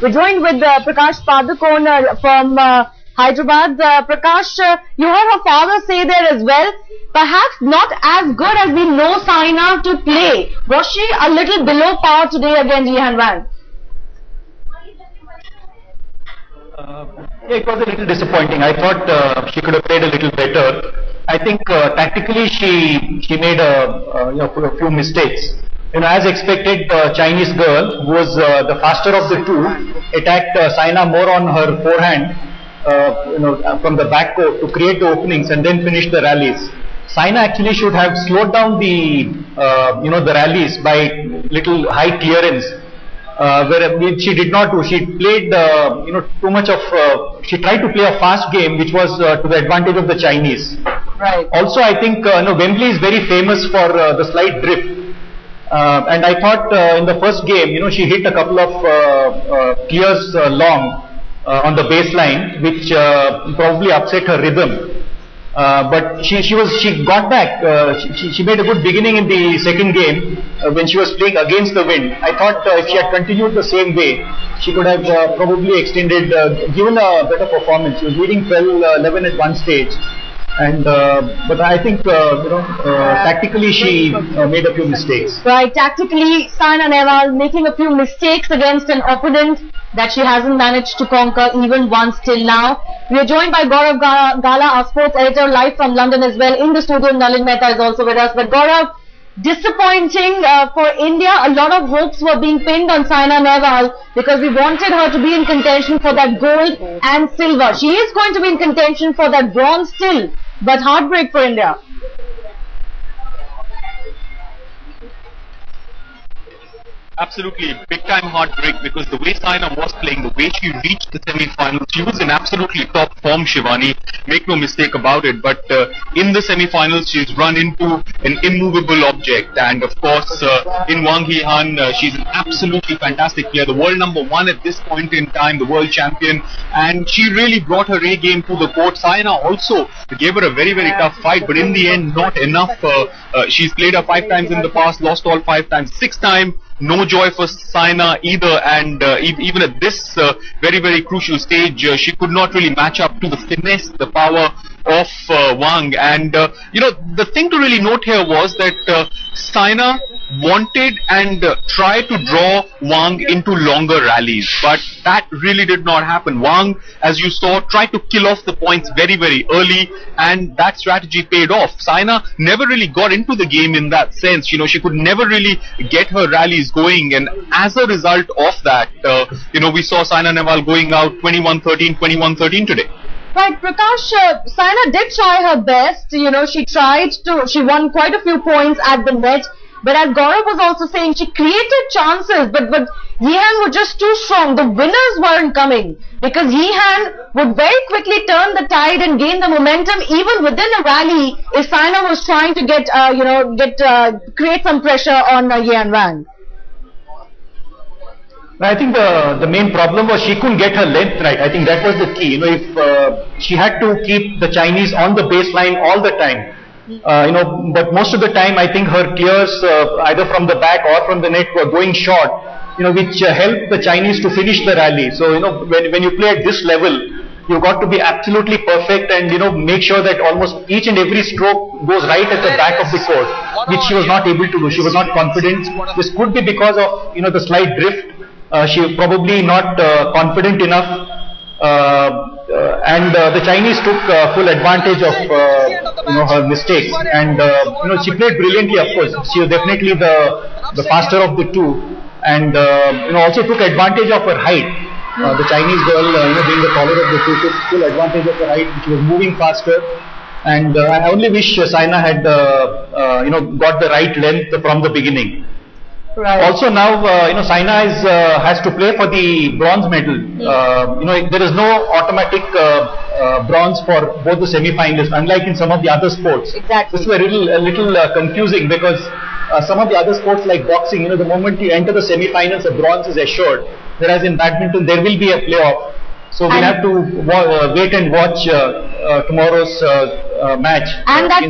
We're joined with Prakash Padukone from Hyderabad. Prakash, you heard her father say there as well, perhaps not as good as we know Saina to play. Was she a little below par today against Wang? Yeah, it was a little disappointing. I thought she could have played a little better. I think tactically she made a few mistakes. As expected, the Chinese girl, who was the faster of the two, attacked Saina more on her forehand, from the back court to create the openings and then finish the rallies. Saina actually should have slowed down the rallies by little high clearance. Where she did not do. She played, too much of. She tried to play a fast game, which was to the advantage of the Chinese. Right. Also, I think Wembley is very famous for the slight drift, and I thought in the first game, she hit a couple of clears long on the baseline, which probably upset her rhythm. But she got back. She made a good beginning in the second game when she was playing against the wind. I thought if she had continued the same way, she could have probably extended, given a better performance. She was leading 12-11 at one stage, and but I think tactically she made a few mistakes. Right, tactically Saina Nehwal making a few mistakes against an opponent that she hasn't managed to conquer even once till now. We are joined by Gaurav Gala, our sports editor, live from London as well. In the studio, Nalin Mehta is also with us. But Gaurav, disappointing for India. A lot of hopes were being pinned on Saina Nehwal because we wanted her to be in contention for that gold and silver. She is going to be in contention for that bronze still, but heartbreak for India. Absolutely, big time heartbreak, because the way Saina was playing, the way she reached the semi-finals, she was in absolutely top form, Shivani, make no mistake about it. But in the semi-finals, she's run into an immovable object, and of course in Wang, she's an absolutely fantastic player, the world #1 at this point in time, the world champion, and she really brought her A game to the court. Saina also gave her a very, very tough fight, but in the end, not enough. She's played her 5 times in the past, lost all 5 times. 6th time, no joy for Saina either, and even at this very, very crucial stage, she could not really match up to the finesse, the power of Wang. And the thing to really note here was that Saina wanted and tried to draw Wang into longer rallies, but that really did not happen. Wang, as you saw, tried to kill off the points very, very early, and that strategy paid off. Saina never really got into the game in that sense. She could never really get her rallies going, and as a result of that, we saw Saina Nehwal going out 21-13, 21-13 today. Right, Prakash, Saina did try her best. She won quite a few points at the net. But as Gaurav was also saying, she created chances, but Yihan were just too strong. The winners weren't coming because Yihan would very quickly turn the tide and gain the momentum even within a rally if Saina was trying to create some pressure on Wang. I think the main problem was she couldn't get her length right. I think that was the key. If she had to keep the Chinese on the baseline all the time. But most of the time I think her clears either from the back or from the net were going short, which helped the Chinese to finish the rally. So, when you play at this level, you've got to be absolutely perfect and, make sure that almost each and every stroke goes right at the back of the court, which she was not able to do. She was not confident. This could be because of, the slight drift. She was probably not confident enough. And the Chinese took full advantage of her mistakes, and she played brilliantly. Of course, she was definitely the faster of the two, and also took advantage of her height. The Chinese girl, being the taller of the two, took full advantage of her height. She was moving faster, and I only wish Saina had got the right length from the beginning. Right. Also now, Saina has to play for the bronze medal. There is no automatic bronze for both the semi-finalists, unlike in some of the other sports. Exactly. This was a little confusing because some of the other sports like boxing, the moment you enter the semi-finals, a bronze is assured. Whereas in badminton, there will be a playoff. So we'll have to wait and watch tomorrow's match. And that